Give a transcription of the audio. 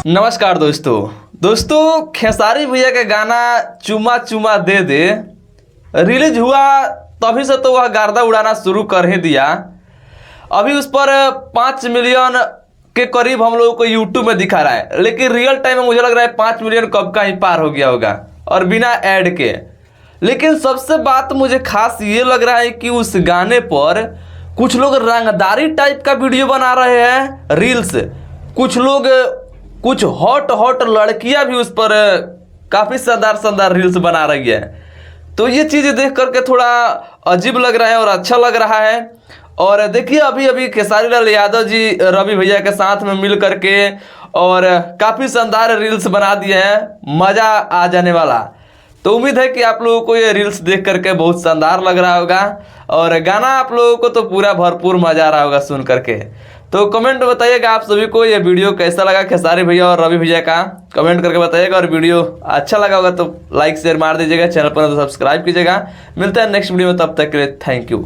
नमस्कार दोस्तों खेसारी भैया का गाना चुमा चुमा दे दे रिलीज हुआ तभी से तो वह गर्दा उड़ाना शुरू कर ही दिया। अभी उस पर 5 मिलियन के करीब हम लोगों को यूट्यूब में दिखा रहा है, लेकिन रियल टाइम में मुझे लग रहा है 5 मिलियन कब का ही पार हो गया होगा और बिना ऐड के। लेकिन सबसे बात मुझे खास ये लग रहा है कि उस गाने पर कुछ लोग रंगदारी टाइप का वीडियो बना रहे हैं, रील्स। कुछ लोग कुछ हॉट लड़कियां भी उस पर काफ़ी शानदार रील्स बना रही है। तो ये चीज़ देख करके थोड़ा अजीब लग रहा है और अच्छा लग रहा है। और देखिए अभी खेसारी लाल यादव जी रवि भैया के साथ में मिल करके और काफ़ी शानदार रील्स बना दिए हैं, मज़ा आ जाने वाला। तो उम्मीद है कि आप लोगों को ये रील्स देख करके बहुत शानदार लग रहा होगा और गाना आप लोगों को तो पूरा भरपूर मजा आ रहा होगा सुन करके। तो कमेंट में बताइएगा आप सभी को ये वीडियो कैसा लगा खेसारी भैया और रवि भैया का, कमेंट करके बताइएगा। और वीडियो अच्छा लगा होगा तो लाइक शेयर मार दीजिएगा, चैनल पर तो सब्सक्राइब कीजिएगा। मिलते हैं नेक्स्ट वीडियो में, तब तक के लिए थैंक यू।